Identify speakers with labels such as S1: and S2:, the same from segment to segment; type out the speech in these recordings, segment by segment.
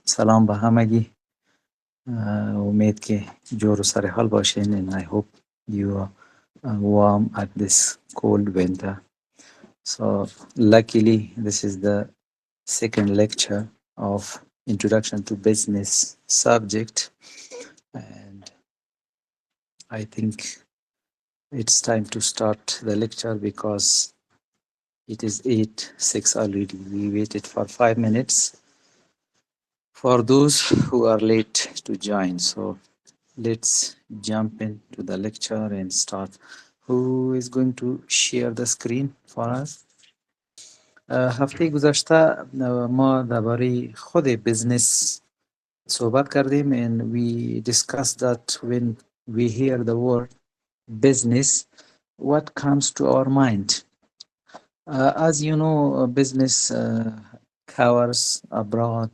S1: سلام به همگی. امید که جور و سر حال باشین and I hope you are warm at this cold winter. So luckily this is the second lecture of Introduction to Business subject, and I think it's time to start the lecture because it is 8:06 already. We waited for 5 minutes for those who are late to join. So let's jump into the lecture and start. Who is going to share the screen for us? هفته گذشته ما درباره خود بزنس صحبت کردیم and we discussed that when we hear the word business, what comes to our mind? As you know, business covers a broad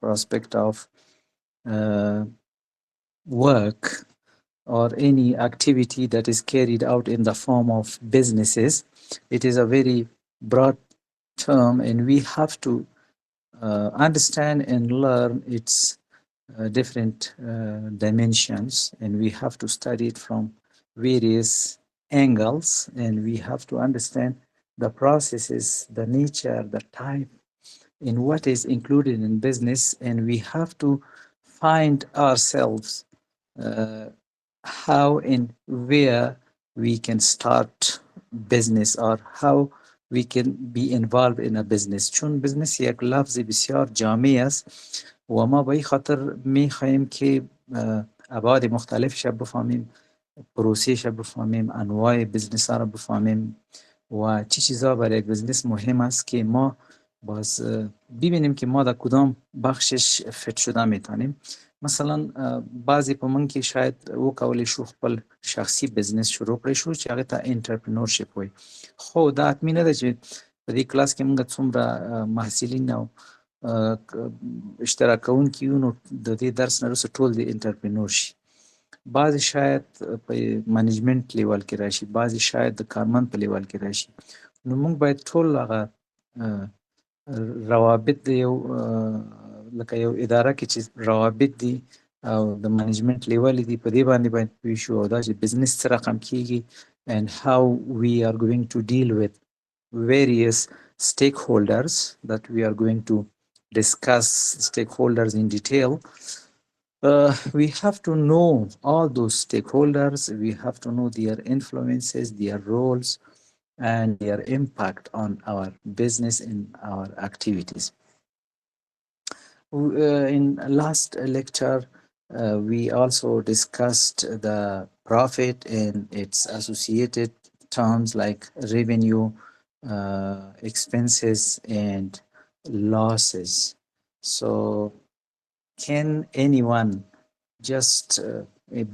S1: prospect of work or any activity that is carried out in the form of businesses. It is a very broad term, and we have to understand and learn its different dimensions, and we have to study it from various angles, and we have to understand the processes, the nature, the type, in what is included in business, and we have to find ourselves how and where we can start business or how we can be involved in a business. چون business یک لفظ بسیار جامع است و ما به این خاطر میخواهیم که ابعاد مختلفش بفهمیم، پروسهش بفهمیم، انواع بزنس ها رو بفهمیم و چی چیزا برای یک بزنس مهم است که ما باز ببینیم که ما در کدام بخشش فت شده میتونیم. مثلا بعضی په من کې شاید وکولی شو خپل شخصي بزنس شروع کړی شو چې هغه ته انټرپرینورشپ وایي، خو دا حتمي نه ده چې په دې کلاس کې موږ څومره محصلین او اشتراک کوونکي یو نو د دې درس نه وروسته ټول د انټرپرینور شي. بعضې شاید په منیجمنټ لیول کې راشي، بعضې شاید د کارمند په لیول کې راشي. نو موږ باید ټول هغه روابط د یو لکه یو اداره کې چې روابط دي او د منیجمنت لیول دي په دې باندې باید پوه شو او دا چې بزنس څه رقم کیږي and how we are going to deal with various stakeholders that we are going to discuss stakeholders in detail. We have to know all those stakeholders, we have to know their influences, their roles and their impact on our business and our activities. In last lecture, we also discussed the profit and its associated terms like revenue, expenses, and losses. So, can anyone just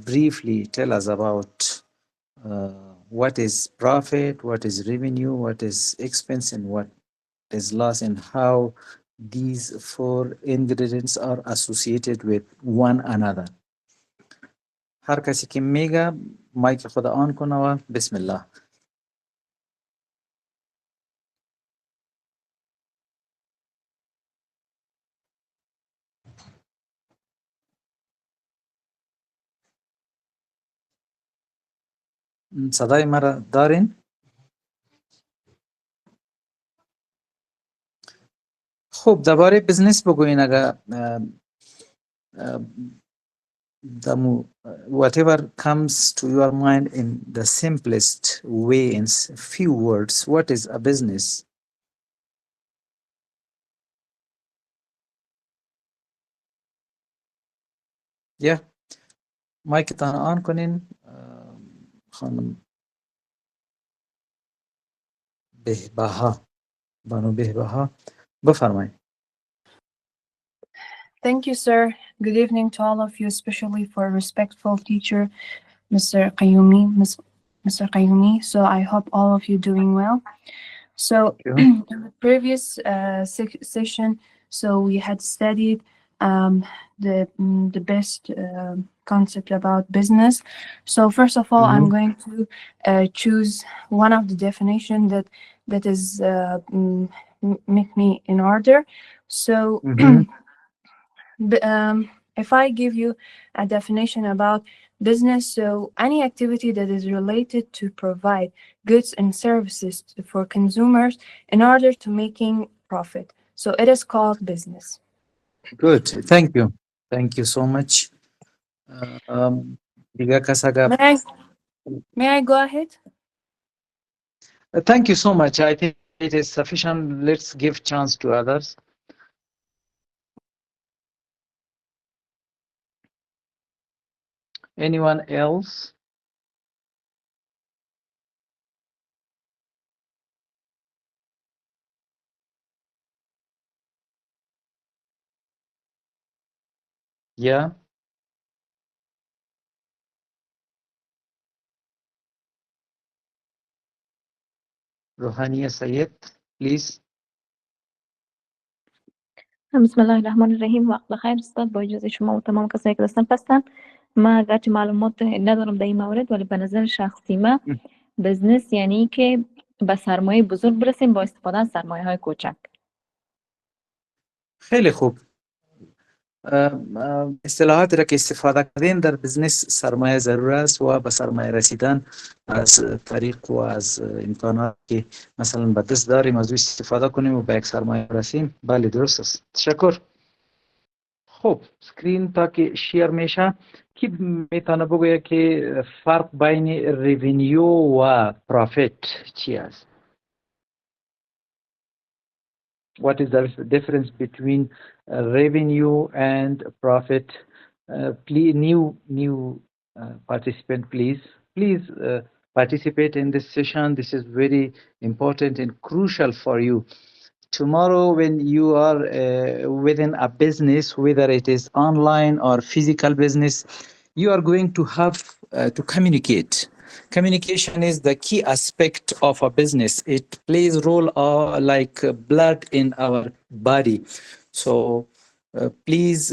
S1: briefly tell us about what is profit, what is revenue, what is expense, and what is loss, and how these four ingredients are associated with one another. هر کسی که میگه مایک خود آن کنه و بسم الله. صدای مرا دارین؟ خب درباره بزنس بگوین اگر whatever comes to your mind in the simplest way, in few words. What is a business? Yeah, مایک تان آن کنین خانم بهره، بانو بهره، بفرمایید.
S2: Thank you, sir. Good evening to all of you, especially for respectful teacher, Mr. Qiyumi. Mr. Qiyumi. So I hope all of you doing well. So in the previous session, so we had studied the best concept about business. So first of all, I'm going to choose one of the definition that is make me in order. So if I give you a definition about business, so any activity that is related to provide goods and services for consumers in order to making profit. So it is called business.
S1: Good. Thank you. Thank you so much. Diga Kasaga.
S2: May I go ahead?
S1: Thank you so much. I think it is sufficient. Let's give chance to others. Anyone else? Yeah. Rohania Sayed, please.
S3: بسم الله الرحمن الرحیم. وقت بخیر استاد. با اجازه شما و تمام کسایی که دستم هستن، من اگرچه معلومات ندارم در این مورد، ولی به نظر شخصی من بزنس یعنی که به سرمایه بزرگ برسیم با استفاده از سرمایه های کوچک.
S1: خیلی خوب. اصطلاحاتی را که استفاده کردین در بزنس سرمایه ضرور است و به سرمایه رسیدن از طریق و از امکانات که مثلا به دست داریم از او استفاده کنیم و به یک سرمایه رسیم. بله درست است. تشکر. خب سکرین تا که شیر میشه کی میتونه بگویه که فرق بین ریونیو و پروفیت چی است؟ What is the difference between revenue and profit? Please, new participant, please participate in this session. This is very important and crucial for you. Tomorrow, when you are within a business, whether it is online or physical business, you are going to have to communicate. Communication is the key aspect of a business. It plays a role like blood in our body. So please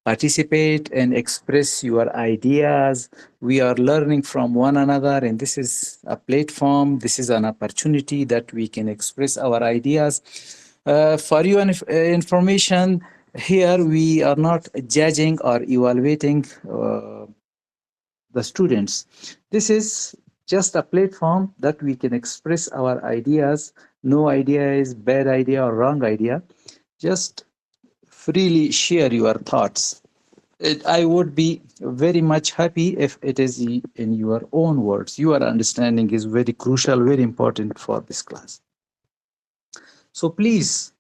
S1: participate and express your ideas. We are learning from one another, and this is a platform. This is an opportunity that we can express our ideas. For your information, here we are not judging or evaluating the students. This is just a platform that we can express our ideas. No idea is bad idea or wrong idea. Just freely share your thoughts. I would be very much happy if it is in your own words. Your understanding is very crucial, very important for this class. So please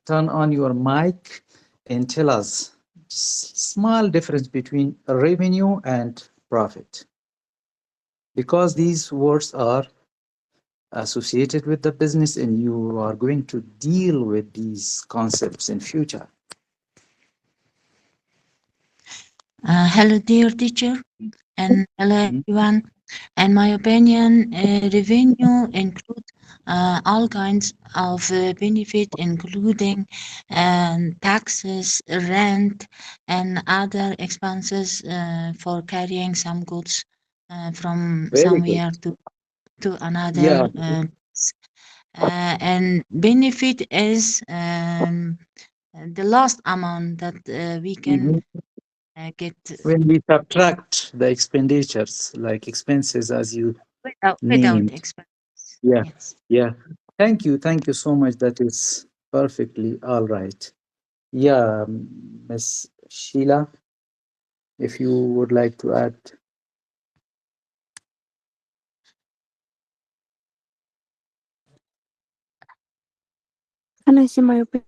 S1: turn on your mic and tell us small difference between revenue and profit, because these words are associated with the business and you are going to deal with these concepts in future.
S4: Hello dear teacher, and hello everyone. In my opinion, revenue include all kinds of benefit, including taxes, rent, and other expenses for carrying some goods from
S1: Very
S4: somewhere
S1: good.
S4: to another.
S1: Yeah.
S4: And benefit is the last amount that we can get
S1: when we subtract the expenditures, like expenses as you
S4: without
S1: named.
S4: expense.
S1: Yeah.
S4: Yes.
S1: Yeah. Thank you so much. That is perfectly all right. Yeah, Miss Sheila, if you would like to add.
S5: Can I see my opinion?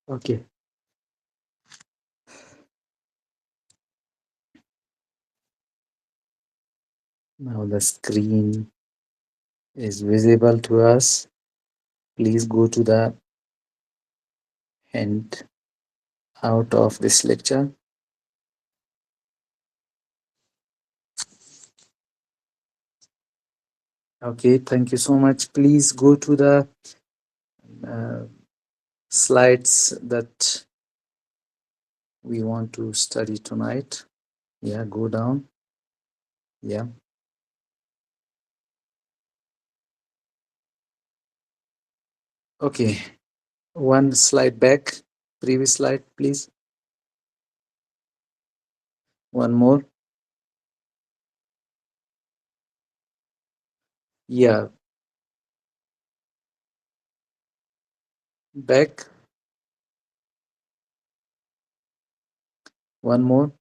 S1: Okay. Now the screen is visible to us. Please go to the end out of this lecture. Okay, thank you so much. Please go to the slides that we want to study tonight. Yeah, go down. Yeah. Okay, one slide back, previous slide, please. One more. Yeah. Back. One more.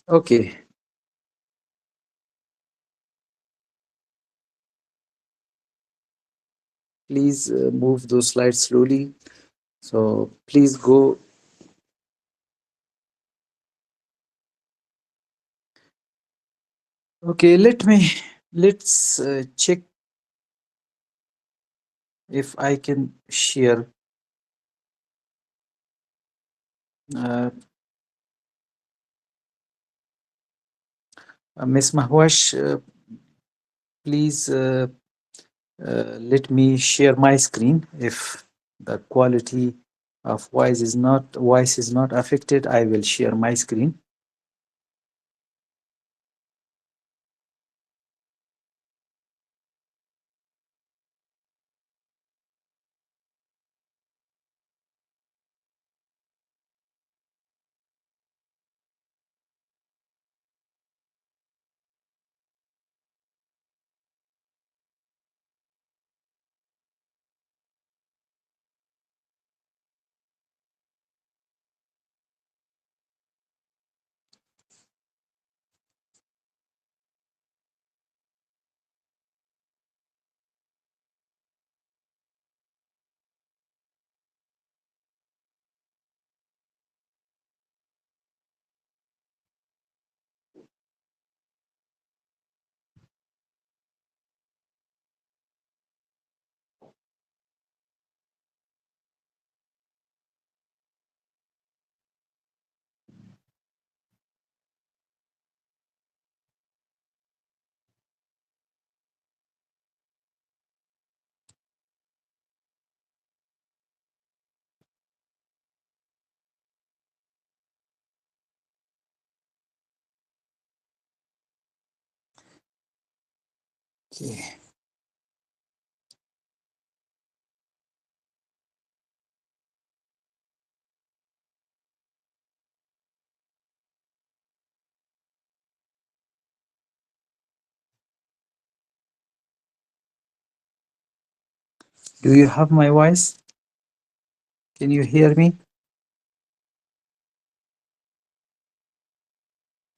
S1: Okay. Please move those slides slowly. So please go. Okay, let's check if I can share. Miss Mahwash, please let me share my screen. If the quality of voice is not affected, I will share my screen. Okay. Do you have my voice? Can you hear me?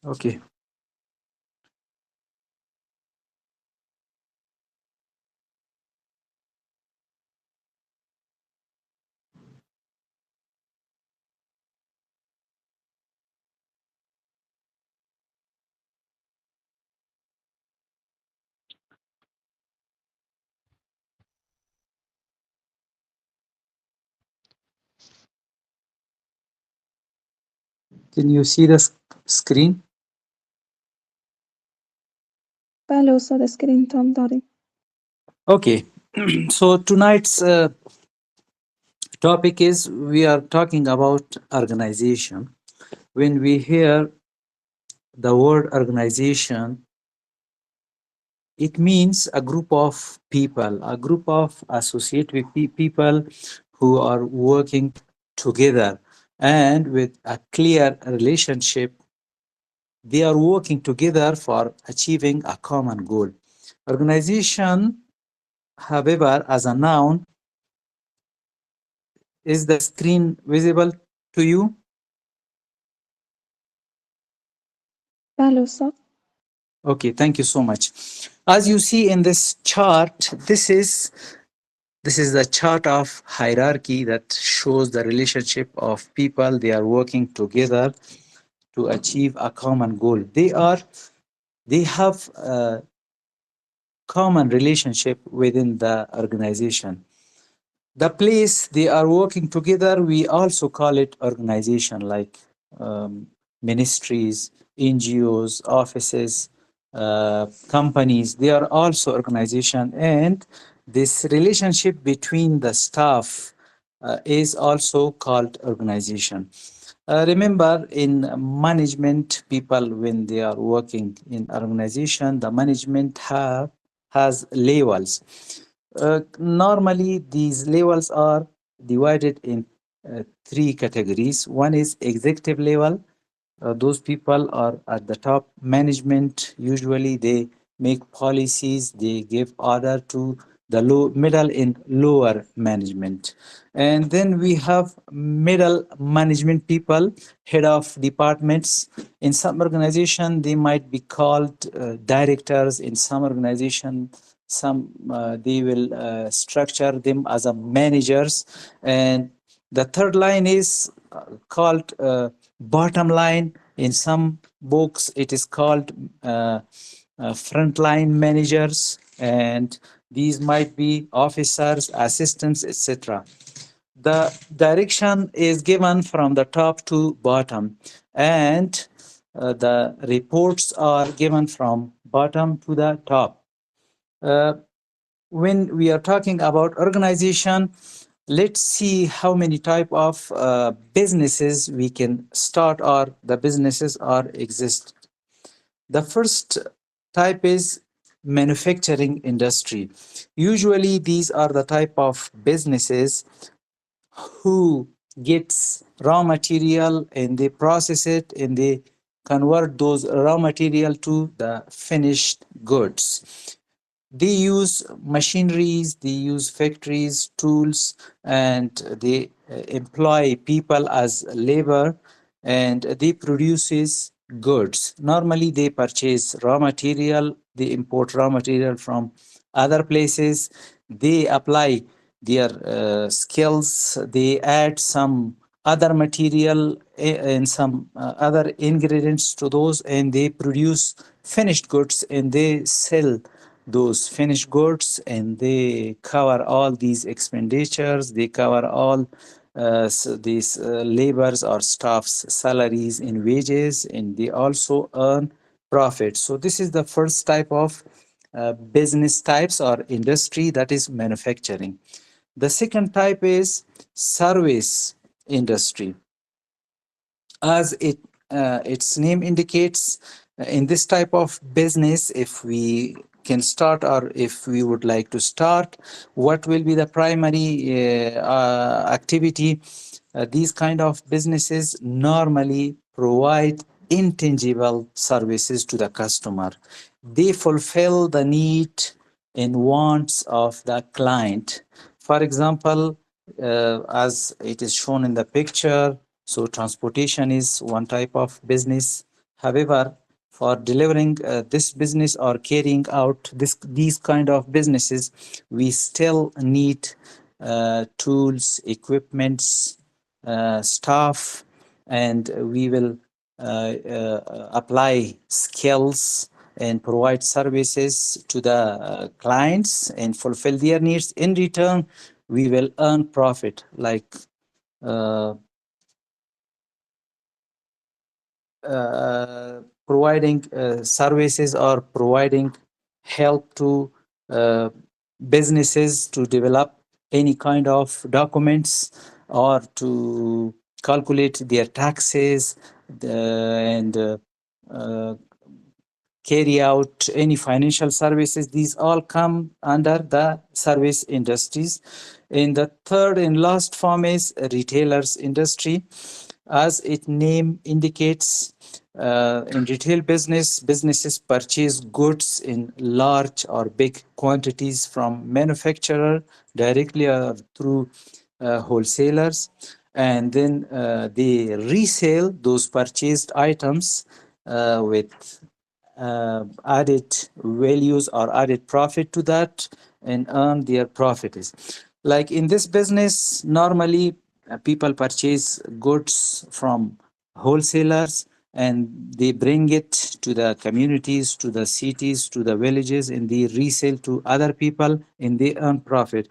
S1: Okay. Can you see the screen?
S5: بله استاد اسکرین تام داریم.
S1: Okay. So tonight's topic is we are talking about organization. When we hear the word organization, it means a group of people, a group of associated people who are working together and with a clear relationship. They are working together for achieving a common goal. Organization, however, as a noun, is the screen visible to you?
S5: بله استاد.
S1: Okay, thank you so much. As you see in this chart, this is the chart of hierarchy that shows the relationship of people. They are working together to achieve a common goal. They have a common relationship within the organization. The place they are working together, we also call it organization, like ministries, NGOs, offices, companies, they are also organization, and this relationship between the staff is also called organization. Remember, in management, people, when they are working in organization, the management has levels. Normally, these levels are divided in three categories. One is executive level. Those people are at the top management. Usually, they make policies, they give order to the middle and lower management. And then we have middle management people, head of departments. In some organization, they might be called directors. In some organization, they will structure them as a managers. And the third line is called bottom line. In some books, it is called frontline managers, and these might be officers, assistants, etc. The direction is given from the top to bottom, and the reports are given from bottom to the top. When we are talking about organization, let's see how many type of businesses we can start or the businesses are exist. The first type is manufacturing industry. Usually these are the type of businesses who gets raw material and they process it and they convert those raw material to the finished goods. They use machineries, they use factories, tools, and they employ people as labor, and they produces goods. Normally they purchase raw material, they import raw material from other places, they apply their skills, they add some other material and some other ingredients to those, and they produce finished goods and they sell those finished goods, and they cover all these expenditures, they cover all these laborers or staff's salaries and wages, and they also earn profit. So this is the first type of business types or industry, that is manufacturing. The second type is service industry. As its name indicates, in this type of business, if we can start or if we would like to start, what will be the primary activity? These kind of businesses normally provide intangible services to the customer. They fulfill the need and wants of the client. For example, as it is shown in the picture, so transportation is one type of business. However, for delivering this business or carrying out these kind of businesses, we still need tools, equipments, staff, and we will apply skills and provide services to the clients and fulfill their needs. In return, we will earn profit, like providing services or providing help to businesses to develop any kind of documents or to calculate their taxes and carry out any financial services. These all come under the service industries. And the third and last form is retailers industry. As its name indicates, in retail business, businesses purchase goods in large or big quantities from manufacturer directly or through wholesalers, and then they resell those purchased items with added values or added profit to that and earn their profits. Like in this business, normally people purchase goods from wholesalers and they bring it to the communities, to the cities, to the villages, and they resell to other people and they earn profit.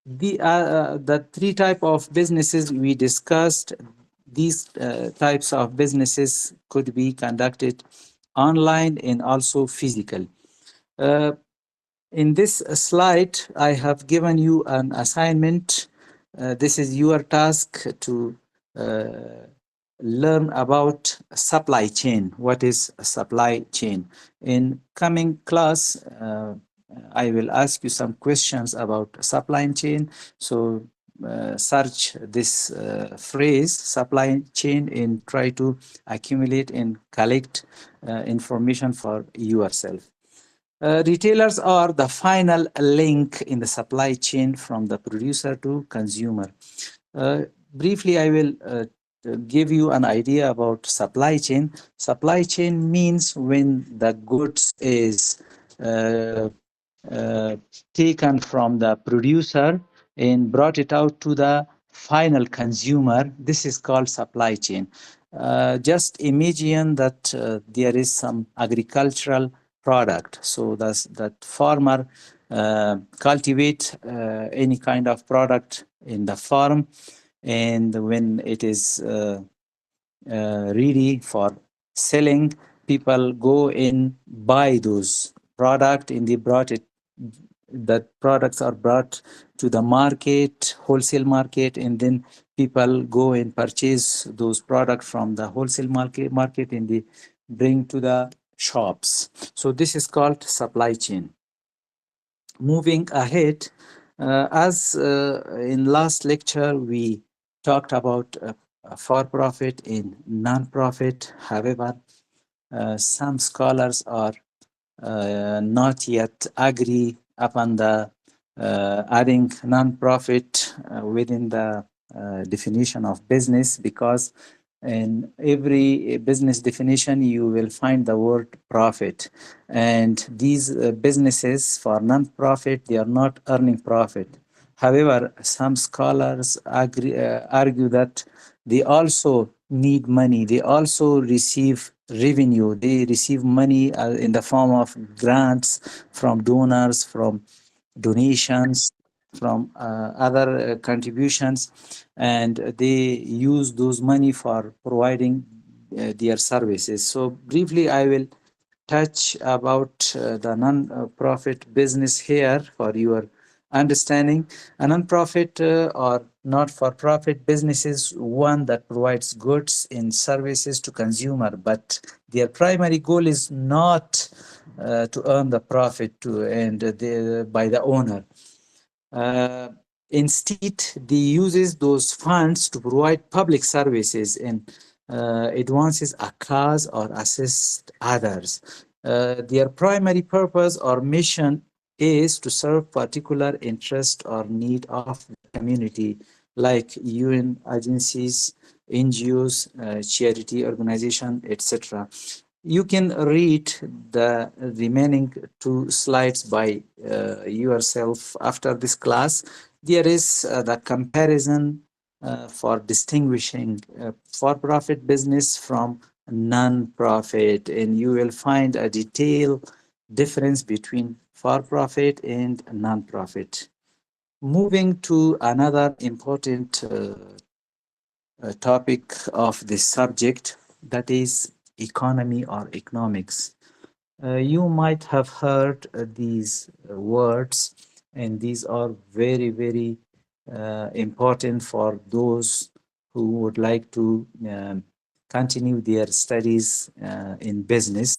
S1: The three type of businesses we discussed, these types of businesses could be conducted online and also physical. In this slide, I have given you an assignment. This is your task to learn about supply chain. What is a supply chain? In coming class, I will ask you some questions about supply chain. So search this phrase supply chain and try to accumulate and collect information for yourself. Retailers are the final link in the supply chain from the producer to consumer. Briefly, I will give you an idea about supply chain. Supply chain means when the goods is taken from the producer and brought it out to the final consumer. This is called supply chain. Just imagine that there is some agricultural product. So that farmer cultivate any kind of product in the farm, and when it is ready for selling, people go and buy those product, and they brought it. That products are brought to the market, wholesale market, and then people go and purchase those products from the wholesale market, and they bring to the shops. So this is called supply chain. Moving ahead, as in last lecture we talked about for-profit and non-profit. However, some scholars are not yet agree upon the adding non-profit within the definition of business, because in every business definition you will find the word profit, and these businesses for non-profit, they are not earning profit. However, some scholars argue that they also need money, they also receive revenue, they receive money in the form of grants from donors, from donations, from other contributions, and they use those money for providing their services. So briefly, I will touch about the non-profit business here for your understanding. A non-profit or not-for-profit business is one that provides goods and services to consumer, but their primary goal is not to earn the profit by the owner. Instead, they uses those funds to provide public services and advances a cause or assist others. Their primary purpose or mission is to serve particular interest or need of the community, like UN agencies, NGOs, charity organization, etc. You can read the remaining 2 slides by yourself after this class. There is the comparison for distinguishing for-profit business from non-profit, and you will find a detailed difference between for-profit and non-profit. Moving to another important topic of this subject, that is economy or economics. You might have heard these words, and these are very, very important for those who would like to continue their studies in business.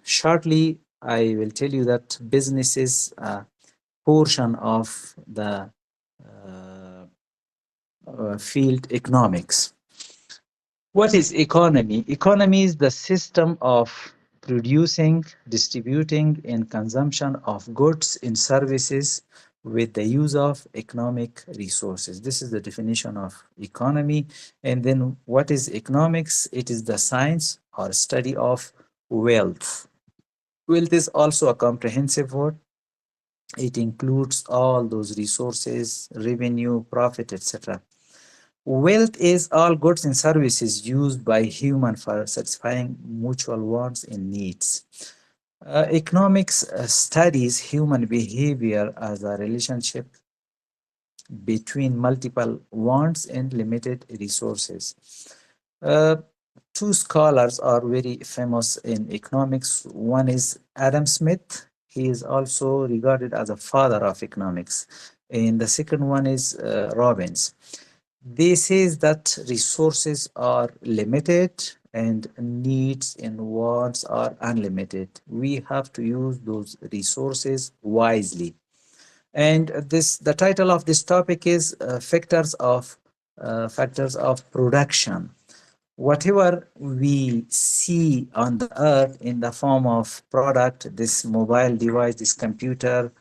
S1: Shortly, I will tell you that business is a portion of the field economics. What is economy? Economy is the system of producing, distributing, and consumption of goods and services with the use of economic resources. This is the definition of economy. And then what is economics? It is the science or study of wealth. Wealth is also a comprehensive word. It includes all those resources, revenue, profit, etc. Wealth is all goods and services used by humans for satisfying mutual wants and needs. Economics studies human behavior as a relationship between multiple wants and limited resources. two scholars are very famous in economics. One is Adam Smith. He is also regarded as a father of economics. And the second one is Robbins. They says that resources are limited and needs and wants are unlimited. We have to use those resources wisely. And the title of this topic is factors of production. Whatever we see on the earth in the form of product, this mobile device, this computer,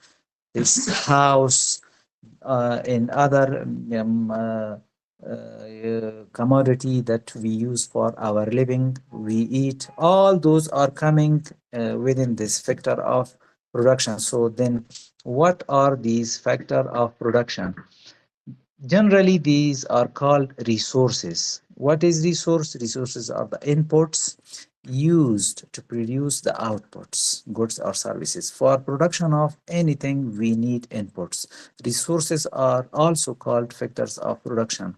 S1: this house, and other commodity that we use for our living, we eat, all those are coming within this factor of production. So then what are these factor of production? Generally, these are called resources. What is resource? Resources are the inputs used to produce the outputs, goods or services. For production of anything, we need inputs. Resources are also called factors of production.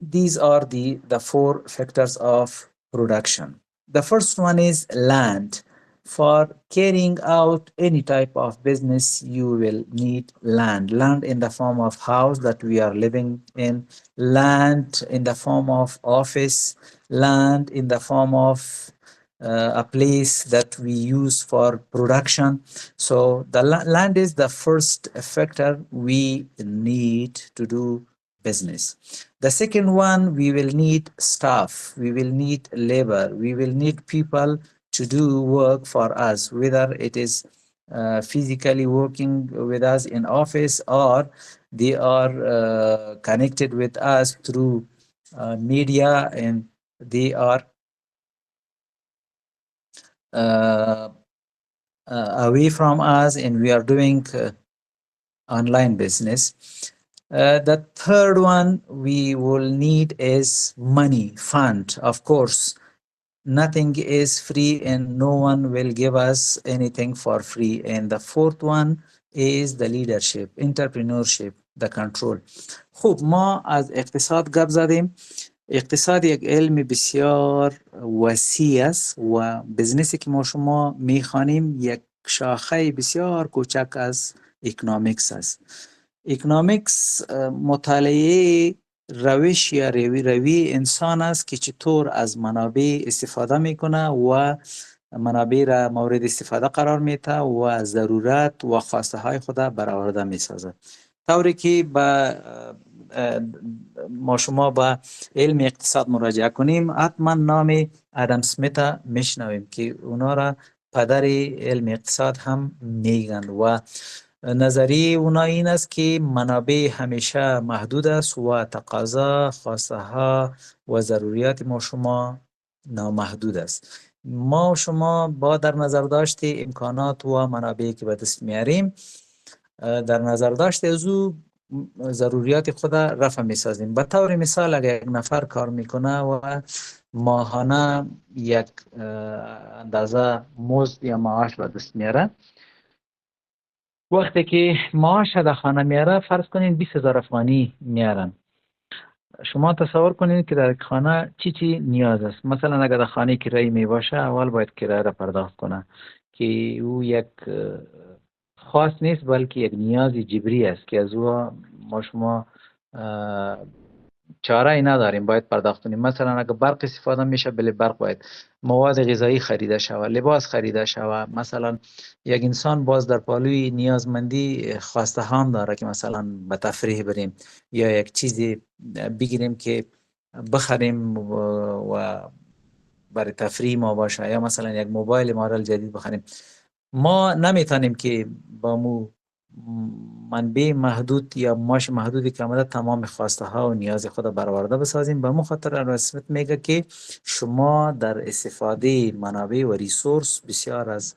S1: These are the four factors of production. The first one is land. For carrying out any type of business, you will need land. Land in the form of house that we are living in, land in the form of office, land in the form of a place that we use for production. So the land is the first factor we need to do business. The second one, we will need staff, we will need labor, we will need people to do work for us, whether it is physically working with us in office or they are connected with us through media and they are away from us and we are doing online business. The third one we will need is money, fund, of course. Nothing is free and no one will give us anything for free. And the fourth one is the leadership, entrepreneurship, the control. خوب، ما از اقتصاد گپ زدیم. اقتصاد یک علم بسیار وسیع است و بزنسی که ما شما میخوانیم یک شاخه بسیار کوچک از اکنامیکس است. اکنامیکس مطالعه روش یا روی انسان است که چطور از منابع استفاده میکنه و منابع را مورد استفاده قرار میده و ضرورت و خواسته های خود برآورده میسازد. طوری که ما شما با علم اقتصاد مراجعه کنیم حتما نام آدم سمیت میشنویم که اونا را پدر علم اقتصاد هم میگن و نظریه اونا این است که منابع همیشه محدود است و تقاضا، خواسته ها و ضروریات ما شما نامحدود است. ما شما با در نظر داشت امکانات و منابعی که به دست میاریم، در نظر داشت از او ضروریات خود رفع میسازیم. به طور مثال اگر یک نفر کار میکنه و ماهانه یک اندازه مزد یا معاش به دست میاره، وقتی که معاش در خانه میاره فرض کنین 20,000 افغانی میارن. شما تصور کنید که در خانه چی نیاز است. مثلا اگر در خانه کرایی می باشه اول باید کرایه را پرداخت کنه که او یک خاص نیست بلکه یک نیاز جبری است که از او ما شما چاره ای نداریم، باید پرداخت کنیم. مثلا اگر برق استفاده میشه بله برق باید، مواد غذایی خریده شود، لباس خریده شود. مثلا یک انسان باز در پالوی نیازمندی خواسته هم داره که مثلا به تفریح بریم یا یک چیزی بگیریم که بخریم و برای تفریح ما باشه، یا مثلا یک موبایل مدل جدید بخریم. ما نمیتونیم که با مو منبع محدود یا ماش محدودی که آمده تمام خواسته ها و نیاز خود برآورده بسازیم. به مو خاطر رسمیت میگه که شما در استفاده منابع و ریسورس بسیار از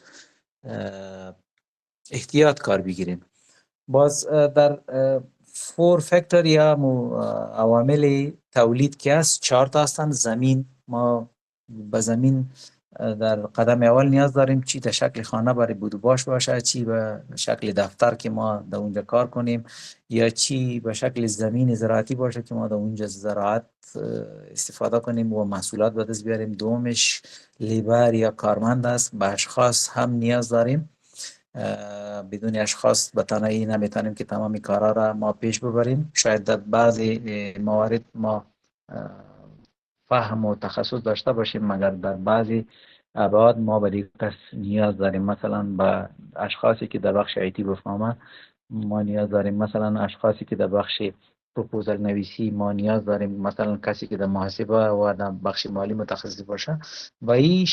S1: احتیاط کار بگیریم. باز در فور فاکتور یا عوامل تولید که است 4 تا هستند. زمین، ما به زمین در قدم اول نیاز داریم چی به شکل خانه برای بود و باش باشه، چی به شکل دفتر که ما در اونجا کار کنیم، یا چی به شکل زمین زراعتی باشه که ما در اونجا زراعت استفاده کنیم و محصولات به دست بیاریم. دومش لیبر یا کارمند است. به اشخاص هم نیاز داریم. بدون اشخاص به تنهایی نمیتونیم که تمام کارا را ما پیش ببریم. شاید در بعضی موارد ما فهم و تخصص داشته باشیم، مگر در بعضی ابعاد ما به دیگر کس نیاز داریم. مثلا به اشخاصی که در بخش ایتی بفهمه ما نیاز داریم، مثلا اشخاصی که در بخش پروپوزال نویسی ما نیاز داریم، مثلا کسی که در محاسبه و در بخش مالی متخصص باشه. و این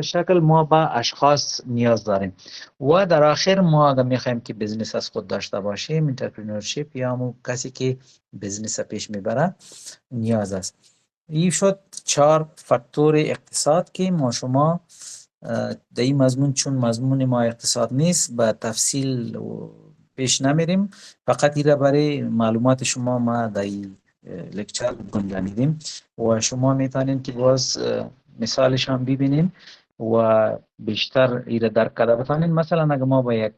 S1: شکل ما به اشخاص نیاز داریم. و در آخر ما اگر میخوایم که بزنس از خود داشته باشیم، انترپرنورشیپ یا همون کسی که بزنس پیش میبره نیاز است. این شد 4 فاکتور اقتصاد که ما شما در این مضمون، چون مضمون ما اقتصاد نیست، به تفصیل پیش نمیریم. فقط این را برای معلومات شما ما در این لکچر گنجانیدیم و شما میتونید که باز مثالش هم ببینیم و بیشتر این را درک کرده بتانید. مثلا اگر ما با یک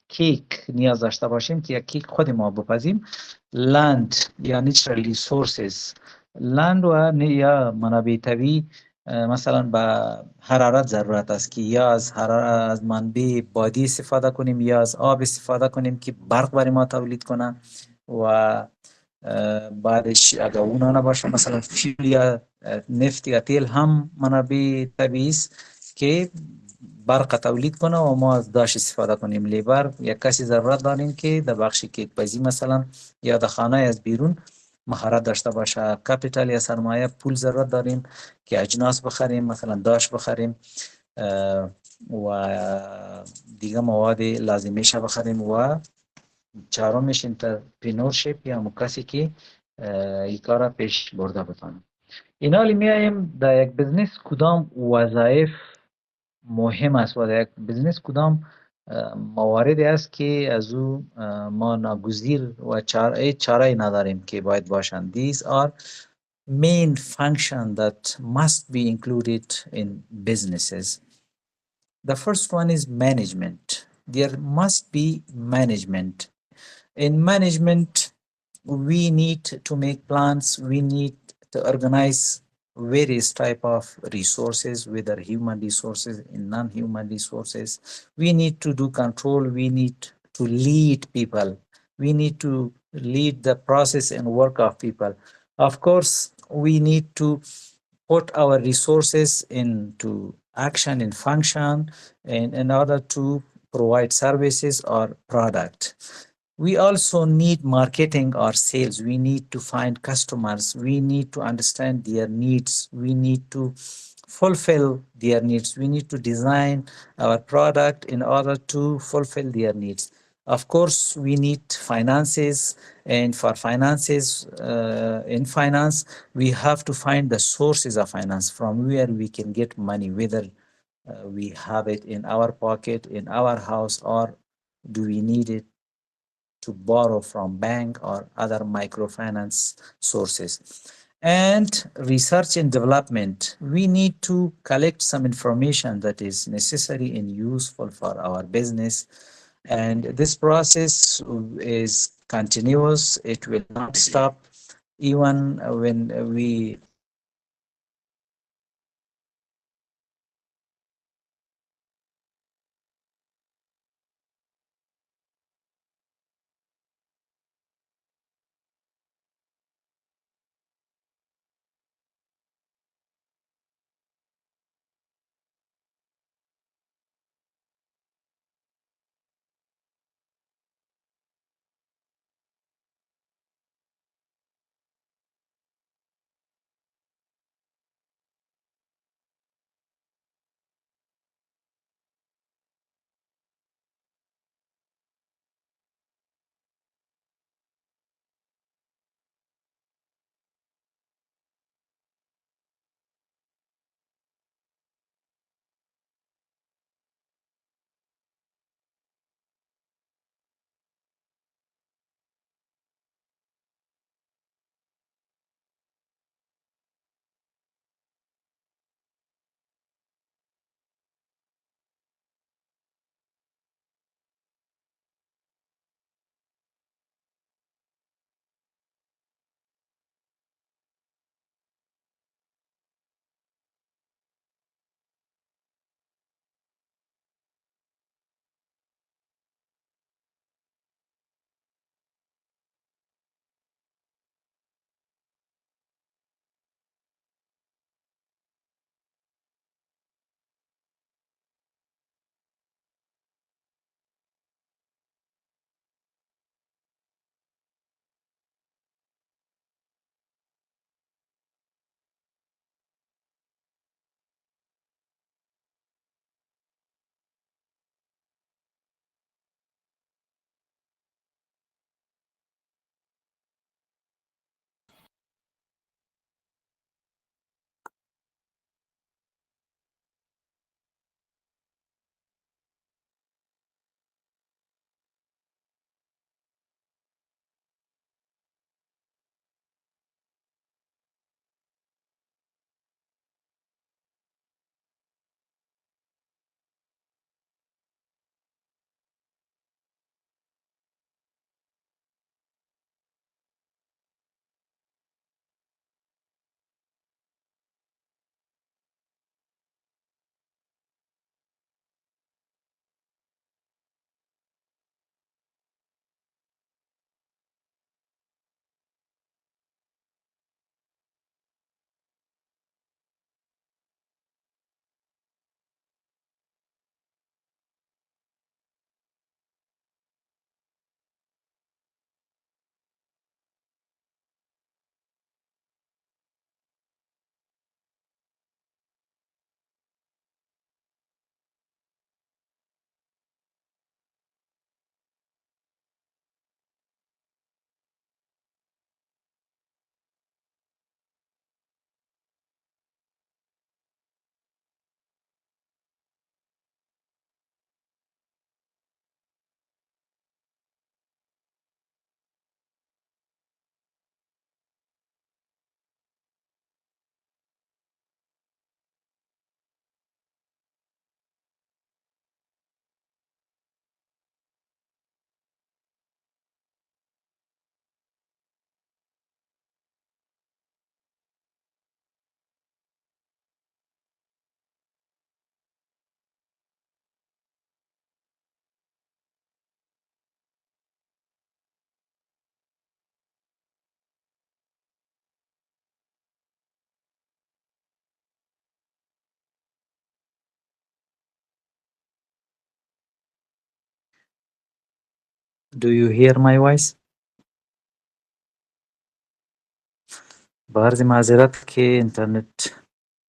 S1: کیک نیاز داشته باشیم که یک کیک خود ما بپزیم، لند یا نیچرال ریسورسز، لند و یا منابع طبیعی، مثلا به حرارت ضرورت است که یا از منبع بادی استفاده کنیم یا از آب استفاده کنیم که برق برای ما تولید کنه. و بعدش اگر اونا نباشه، مثلا فیول یا نفت یا تیل هم منابع طبیعی است که برق تولید کنه و ما از داش استفاده کنیم. لیبر یک کسی ضرورت داریم که در بخش کیک بازی مثلا یا در خانه از بیرون مهارت داشته باشه. کپیتال یا سرمایه پول ضرورت داریم که اجناس بخریم، مثلا داش بخریم و دیگه مواد لازمیش بخریم. و چهارمش انترپرنورشیپ یا کسی که این کار را پیش برده بتانه. اینا میایم در یک بزنس کدام وظایف مهم است و در یک بزنس کدام مواردی است که از او ما ناگزیر و چاره نداریم که باید باشند. These are main function that must be included in businesses. The first one is management. There must be management. In management, we need to make plans, we need to organize various type of resources, whether human resources and non-human resources. We need to do control, we need to lead people, we need to lead the process and work of people. Of course, we need to put our resources into action and function in order to provide services or product. We also need marketing or sales. We need to find customers. We need to understand their needs. We need to fulfill their needs. We need to design our product in order to fulfill their needs. Of course, we need finances, and for finances, in finance, we have to find the sources of finance from where we can get money, whether we have it in our pocket, in our house, or do we need it to borrow from bank or other microfinance sources. And research and development. We need to collect some information that is necessary and useful for our business. And this process is continuous. It will not stop even when we Do you hear my voice? با عرض معذرت که اینترنت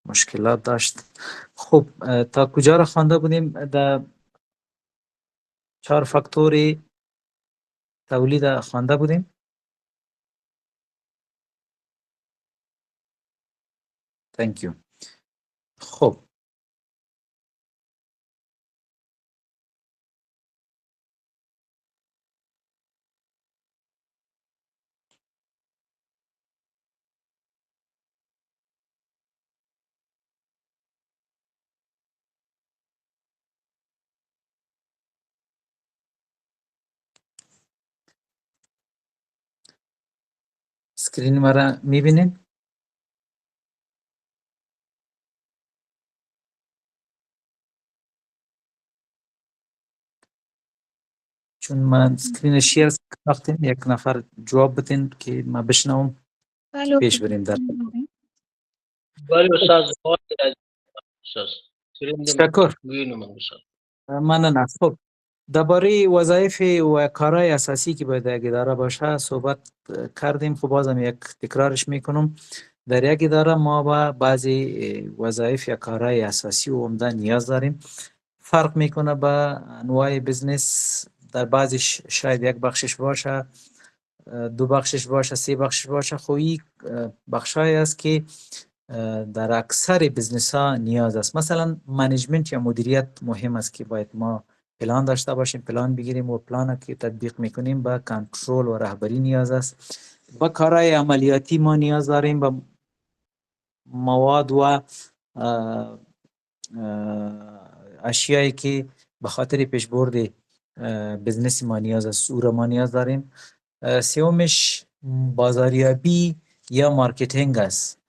S1: مشکلات داشت. خب تا کجا را خوانده بودیم؟ در 4 فاکتور تولید خوانده بودیم. Thank you. خب اسکرین مرا میبینین؟ چون من اسکرین شیر ساختیم، یک نفر جواب بدین که ما بشنوم
S5: بله
S1: پیش بریم در.
S6: بله استاد استاد
S1: تشکر. من خب درباره وظایف و کارهای اساسی که باید یک اداره باشه صحبت کردیم. خب بازم یک تکرارش میکنم. در یک اداره ما با بعضی وظایف یا کارهای اساسی و عمده نیاز داریم. فرق میکنه با انواع بزنس. در بعضیش شاید یک بخشش باشه، 2 بخشش باشه، 3 بخشش باشه. خب این بخشایی است که در اکثر بزنس ها نیاز است. مثلا منیجمنت یا مدیریت مهم است که باید ما پلان داشته باشیم، پلان بگیریم و پلان که تطبیق میکنیم با کنترل و رهبری نیاز است. با کارهای عملیاتی ما نیاز داریم، با مواد و اشیایی که به خاطر پیشبرد بزنس ما نیاز است، او را ما نیاز داریم. سومش بازاریابی یا مارکتینگ است.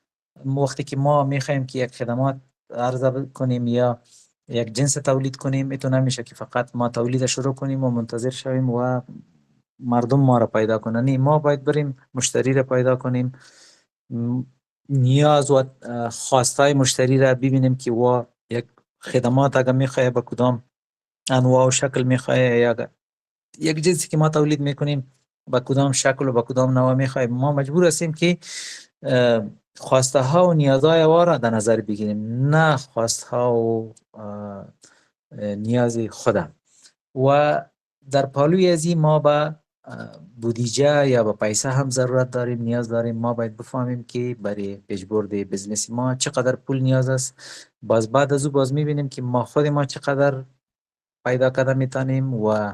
S1: وقتی که ما میخوایم که یک خدمات عرضه کنیم یا یک جنس تولید کنیم، ایتو نمیشه که فقط ما تولید شروع کنیم و منتظر شویم و مردم ما را پیدا کنن. ما باید بریم مشتری را پیدا کنیم، نیاز و خواستای مشتری را ببینیم که و یک خدمات اگر میخواه به کدام انواع و شکل میخواه، یا یک جنسی که ما تولید میکنیم به کدام شکل و به کدام نوع میخواه. ما مجبور هستیم که خواسته ها و نیازهای او را در نظر بگیریم، نه خواسته ها و نیاز خودم. و در پالوی ازی ما با بودجه یا با پیسه هم ضرورت داریم، نیاز داریم. ما باید بفهمیم که برای پیشبرد بزنس ما چقدر پول نیاز است. باز بعد از او باز میبینیم که ما خود ما چقدر پیدا کرده میتونیم و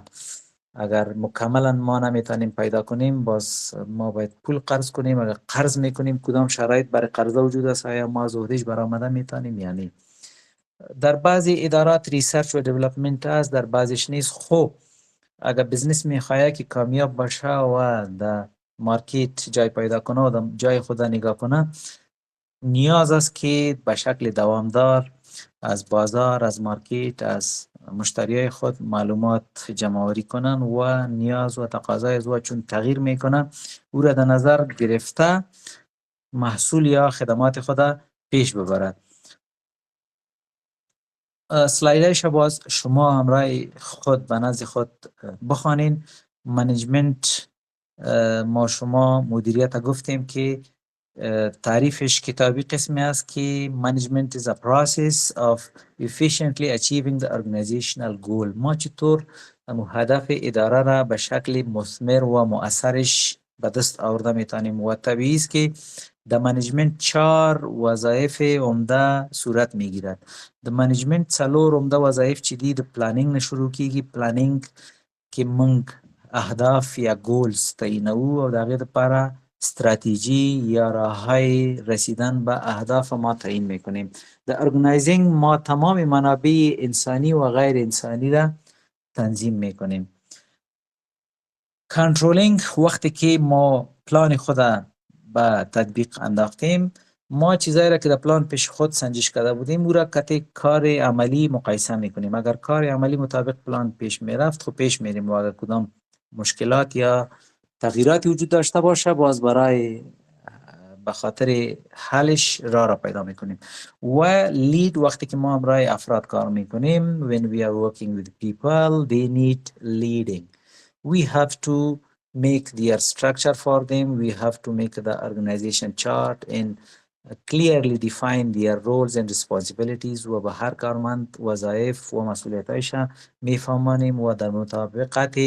S1: اگر مکملا ما نمیتونیم پیدا کنیم باز ما باید پول قرض کنیم. اگر قرض میکنیم کدام شرایط برای قرض وجود است، آیا ما از عهدهش برآمده میتونیم یعنی. در بعضی ادارات ریسرچ و دیولپمنت است، در بعضیش نیست. خب اگر بزنس میخواه که کامیاب باشه و در مارکت جای پیدا کنه و در جای خود نگاه کنه، نیاز است که به شکل دوامدار از بازار، از مارکت، از مشتریای خود معلومات جمع‌آوری کنن و نیاز و تقاضای از او چون تغییر میکنه او را در نظر گرفته محصول یا خدمات خود پیش ببرد. سلایدش باز شما همراه خود به نزد خود بخوانین. منیجمنت ما شما مدیریت گفتیم که تعریفش کتابی قسمی است که management is a process of efficiently achieving the organizational goal. ما چطور هدف اداره را به شکل مثمر و مؤثرش به دست آورده میتونیم. و طبیعی است که در منیجمنت 4 وظایف عمده صورت میگیرد. در منیجمنت 4 عمده وظایف چی دی؟ در پلانینگ شروع کیږي. پلانینگ که منگ اهداف یا گولز تعیینوو او د هغې دپاره استراتیجی یا راههای رسیدن به اهداف ما تعیین میکنیم. در ارگنایزینگ ما تمام منابع انسانی و غیر انسانی را تنظیم میکنیم. کنترلینگ وقتی که ما پلان خود به تطبیق انداختیم، ما چیزایی را که در پلان پیش خود سنجش کرده بودیم او را کت کار عملی مقایسه میکنیم. اگر کار عملی مطابق پلان پیش میرفت خب پیش میریم و اگر کدام مشکلات یا تغییراتی وجود داشته باشه باز برای به خاطر حلش را پیدا میکنیم. و لید وقتی که ما همراه افراد کار میکنیم when we are working with people they need leading. we have to make their structure for them, we have to make the organization chart and clearly define their roles and responsibilities و به هر کارمند وظایف و مسئولیتایش میفهمانیم و در مطابقت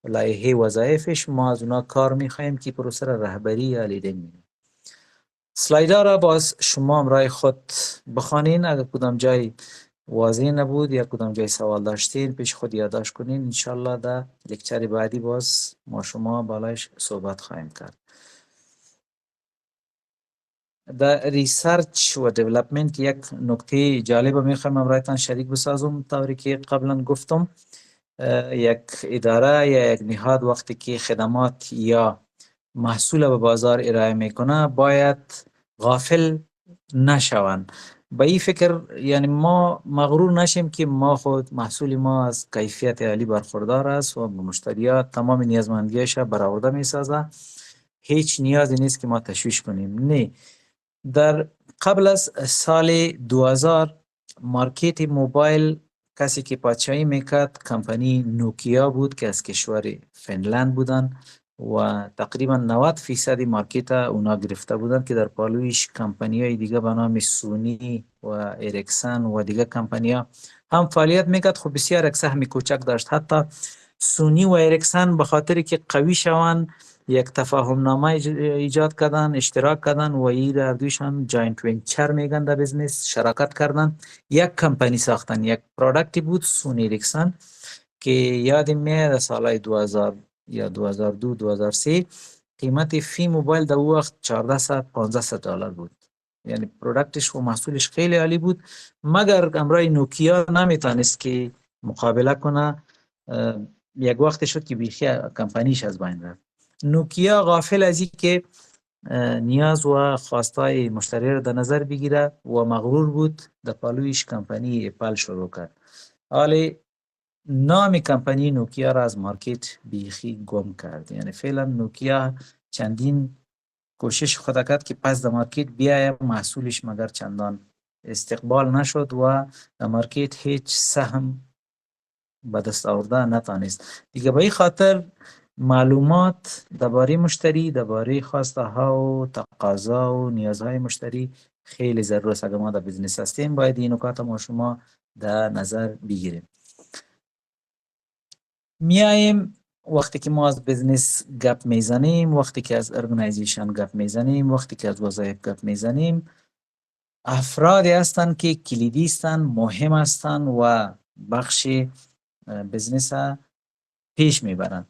S1: لایحه وظایفش ما از اونا کار میخوایم که پروسه رهبری یا لیدینگ می‌کنیم. سلایدها را باز شما همراه خود بخوانین، اگر کدام جای واضح نبود یا کدام جای سوال داشتین پیش خود یادداشت کنین، انشالله در لکچر بعدی باز ما شما بالایش صحبت خواهیم کرد. در ریسرچ و دیولپمنت یک نکته جالب میخوایم امرایتان شریک بسازم. طوری که قبلا گفتم یک اداره یا یک نهاد وقتی که خدمات یا محصول به بازار ارائه میکنه باید غافل نشوند. با این فکر یعنی ما مغرور نشیم که ما خود محصول ما از کیفیت عالی برخوردار است و مشتریات تمام نیازمندیش برآورده میسازه، هیچ نیازی نیست که ما تشویش کنیم. نه، در قبل از سال 2000 مارکت موبایل کسی که پادشاهی میکرد کمپانی نوکیا بود که از کشور فنلند بودن و تقریبا 90% مارکت اونا گرفته بودن که در پالویش کمپانی های دیگه به نام سونی و اریکسن و دیگه کمپانی ها هم فعالیت میکرد. خب بسیار یک سهم کوچک داشت. حتی سونی و اریکسن به خاطر که قوی شوند یک تفاهم نامه ایجاد کردن، اشتراک کردن و این در دویشان جاینت ونچر میگن در بزنس، شراکت کردن، یک کمپانی ساختن. یک پروداکتی بود سونی اریکسن که یادم میاد سالهای 2000 یا 2002 2003 قیمت فی موبایل در وقت $1400-1500 بود. یعنی پروداکتش و محصولش خیلی عالی بود، مگر امرای نوکیا نمیتونست که مقابله کنه. یک وقت شد که بیخی کمپانیش از بین رفت. نوکیا غافل از این که نیاز و خواستای مشتری را در نظر بگیره و مغرور بود، در پالویش کمپانی اپل شروع کرد. حالی نام کمپانی نوکیا را از مارکت بیخی گم کرد. یعنی فعلا نوکیا چندین کوشش خود کرد که پس در مارکت بیاید، محصولش مگر چندان استقبال نشد و در مارکت هیچ سهم به دست آورده نتانست. دیگه به این خاطر معلومات درباره مشتری، درباره خواسته ها و تقاضا و نیازهای مشتری خیلی ضرور است. اگر ما در بزنس هستیم باید این نکات ما شما در نظر بگیریم. میایم وقتی که ما از بزنس گپ میزنیم، وقتی که از ارگنایزیشن گپ میزنیم، وقتی که از وظایف گپ میزنیم، افرادی هستند که کلیدی هستند، مهم هستند و بخش بزنس پیش میبرند.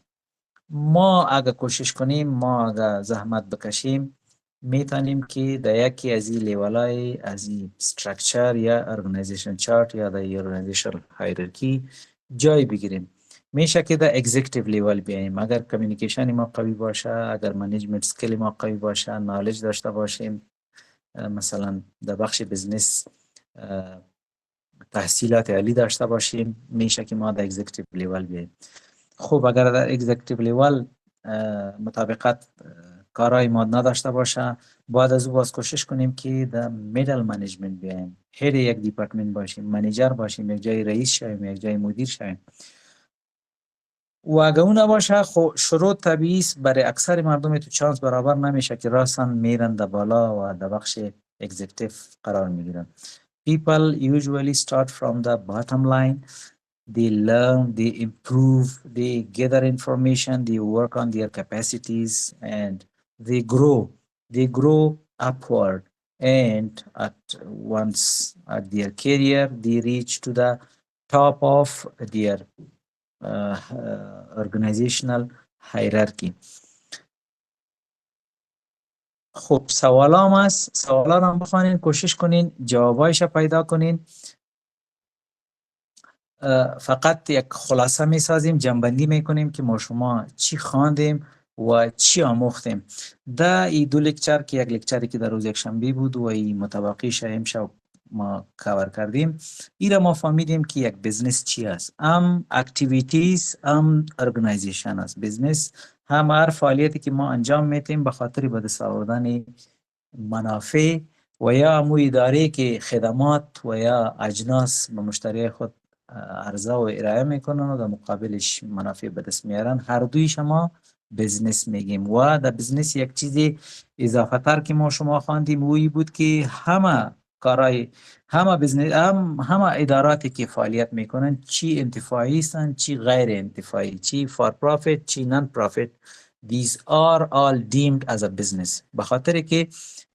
S1: ما اگر کوشش کنیم، ما اگر زحمت بکشیم، میتونیم که در یکی از این لیولای از این استراکچر یا ارگنایزیشن چارت یا در ارگنایزیشن هایرارکی جای بگیریم. میشه که در اگزیکتیو لیول بیاییم اگر کمیونیکیشن ما قوی باشه، اگر منیجمنت اسکیل ما قوی باشه، نالج داشته باشیم، مثلا در بخش بزنس تحصیلات عالی داشته باشیم، میشه که ما در اگزیکتیو لیول بیاییم. خب اگر در اگزیکتیو لیول مطابقت کارهای ما نداشته باشه، بعد از او باز کوشش کنیم که در میدل منیجمنت بیاییم، هد یک دیپارتمنت باشیم، منیجر باشیم، یک جای رئیس شویم، یک جای مدیر شویم. و اگر اون نباشه، خب شروط طبیعی است برای اکثر مردم تو چانس برابر نمیشه که راسن میرن در بالا و در بخش اگزیکتیو قرار میگیرن. People usually start from the bottom line. They learn, they improve, they gather information, they work on their capacities and they grow. They grow upward and at once at their career they reach to the top of their organizational hierarchy. خب سوالام هست، سوالات هم بخوانین، کوشش کنین جوابایش پیدا کنین. فقط یک خلاصه می سازیم، جنبندی می کنیم که ما شما چی خواندیم و چی آموختیم. در این دو لکچر که یک لکچری که در روز یک شنبه بود و این متوقعش امشب ما کاور کردیم، ایره ما فهمیدیم که یک بزنس چی است. اکتیویتیز ارگنایزیشن است. بزنس هم هر فعالیتی که ما انجام میتیم به خاطر به دست آوردن منافع و یا امو اداره که خدمات و یا اجناس به مشتری خود عرضه و ارائه میکنن و در مقابلش منافع به دست میارن، هر دوی شما بزنس میگیم. و در بزنس یک چیز اضافه تر که ما شما خواندیم وی بود که همه کارهای همه بزنس همه اداراتی که فعالیت میکنن چی انتفاعی هستند چی غیر انتفاعی، چی فار پروفیت چی نان پروفیت، these are all deemed as a business. به خاطر که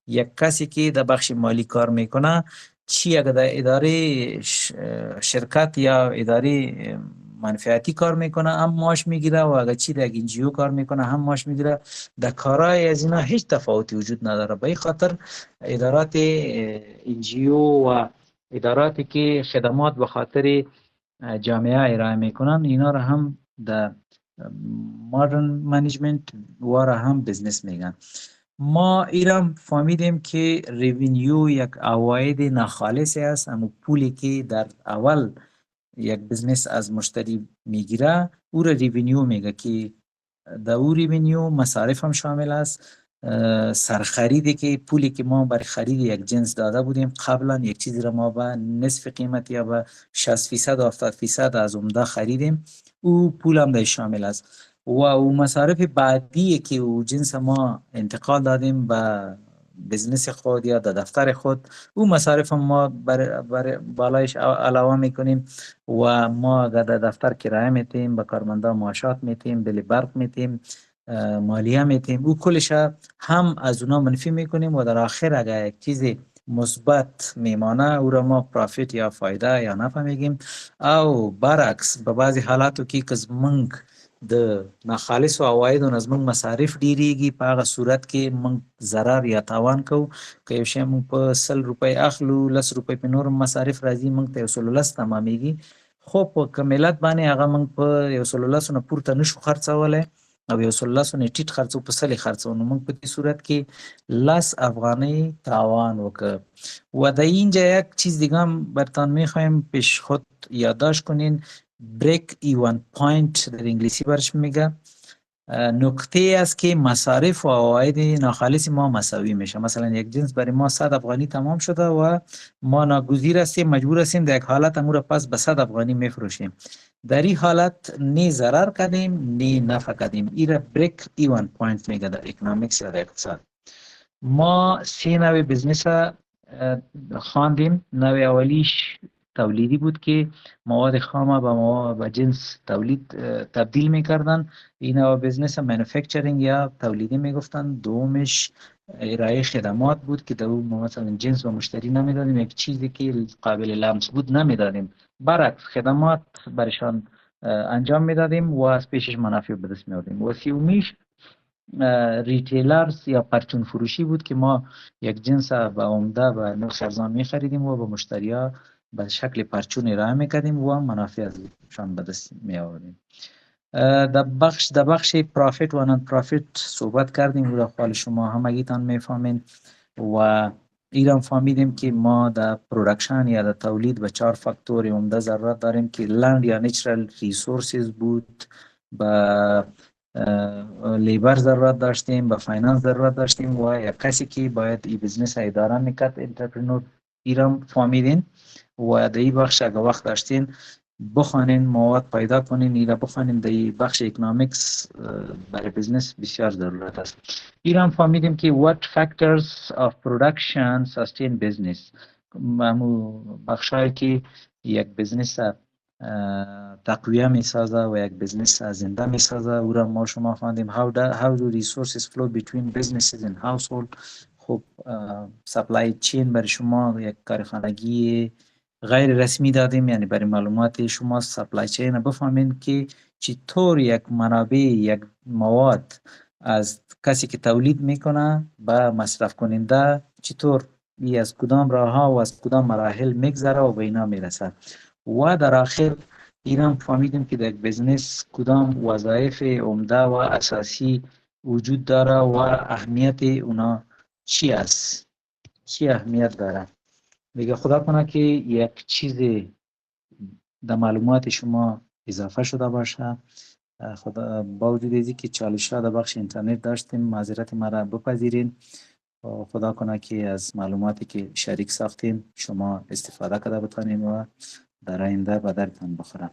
S1: یک کسی که در بخش مالی کار میکنه چی اگر در اداره شرکت یا اداره منفعتی کار میکنه هم معاش میگیره و اگر چی در NGO کار میکنه هم معاش میگیره. در کارهای از اینا هیچ تفاوتی وجود نداره. به این خاطر ادارات NGO و اداراتی که خدمات به خاطر جامعه ارائه میکنن اینا را هم در مادرن منیجمنت و را هم بزنس میگن. ما ایران فهمیدیم که ریوینیو یک عواید ناخالصی است، اما پولی که در اول یک بزنس از مشتری میگیره او را ریوینیو میگه که در او ریوینیو مصارف هم شامل است. سرخریدی که پولی که ما برای خرید یک جنس داده بودیم قبلا یک چیزی را ما به نصف قیمت یا به 60% 70% از عمده خریدیم، او پول هم در شامل است. و او مصارف بعدی که او جنس ما انتقال دادیم به بزنس خود یا در دفتر خود، او مصارف هم ما بر بالایش علاوه میکنیم و ما اگر در دفتر کرایه میتیم، به کارمندا معاشات میتیم، بل برق میتیم، مالیه میتیم، او کلش هم از اونا منفی میکنیم و در آخر اگر یک چیز مثبت میمانه او را ما پروفیت یا فایده یا نفع میگیم. او برعکس به بعضی حالاتو کې که زمونږ د ناخالصو عوایدو نه زمونږ مصارف ډیریږي په هغه صورت کې مونږ ضرر یا تاوان کوو. که یو شی مونږ په 100 روپۍ اخلو 10 روپۍ په نور مصارف راځي مونږ ته 110 تمامیږي، خو په کمیلت باندې هغه مونږ په 110 نه پورته نشو خرڅولی او 110 نه ټیټ خرڅو په 100 خرڅو، نو مونږ په دې صورت کې 10 افغانی تاوان وکړ. و در اینجا یک چیز دیگه هم برتان میخوایم پیش خود یادداشت کنین، بریک ایون پوینت در انگلیسی برش میگه، نقطه است که مصارف و عواید ناخالص ما مساوی میشه. مثلا یک جنس برای ما 100 افغانی تمام شده و ما ناگزیر هستیم مجبور هستیم در یک حالت امور پس به 100 افغانی میفروشیم. در این حالت نه ضرر کردیم نه نفع کردیم. این را بریک ایون پوینت میگه در اکونومیکس یا در اقتصاد. ما 3 نوع بزنس خواندیم. نوع اولیش تولیدی بود که مواد خام به جنس تولید تبدیل میکردن، این نوع بزنس مانیفکتچرینگ یا تولیدی میگفتن. دومش ارائه خدمات بود که در اون مثلا جنس به مشتری نمیدادیم، یک چیزی که قابل لمس بود نمیدادیم، برعکس خدمات برشان انجام میدادیم و از پیشش منافع به دست میآوردیم. و سومیش ریتیلرز یا پرچون فروشی بود که ما یک جنس به عمده به نرخ ارزان میخریدیم و به مشتریا به شکل پرچون ارائه میکردیم و منافع ازشان به دست میآوردیم. در بخش پروفیت و نان پروفیت صحبت کردیم و در حال شما همگیتان میفهمین و ایران فهمیدیم که ما در پرودکشن یا در تولید به 4 فاکتور عمده ضرورت داریم که لند یا نیچرال ریسورسز بود، به لیبر ضرورت داشتیم، به فایننس ضرورت داشتیم و یک کسی که باید این بزنس اداره میکرد انترپرنور ایران فهمیدین. و در این بخش اگه وقت داشتین بخوانین مواد پیدا کنین، ایرا بخوانین. در این بخش اکنامیکس برای بزنس بسیار ضرورت است. ایران فهمیدیم که what factors of production sustain business، همون بخشایی که یک بزنس تقویه می سازه و یک بزنس زنده می سازه او را ما شما خواندیم. how do resources flow between businesses and household. خب سپلای چین برای شما یک کارخانگی غیر رسمی دادیم، یعنی برای معلومات شما سپلای چین بفهمین که چطور یک منابع یک مواد از کسی که تولید میکنه به مصرف کننده چطور از کدام راه ها و از کدام مراحل میگذره و به اینا میرسه. و در آخر ایران فهمیدیم که در بزنس کدام وظایف عمده و اساسی وجود داره و اهمیت اونا چی است، چی اهمیت داره. میگه خدا کنه که یک چیز در معلومات شما اضافه شده باشه. خدا با وجود ازی که چالش ها در بخش اینترنت داشتیم معذرت مرا بپذیرین. خدا کنه که از معلوماتی که شریک ساختیم شما استفاده کرده بتانین و در آینده به دردتان بخوره.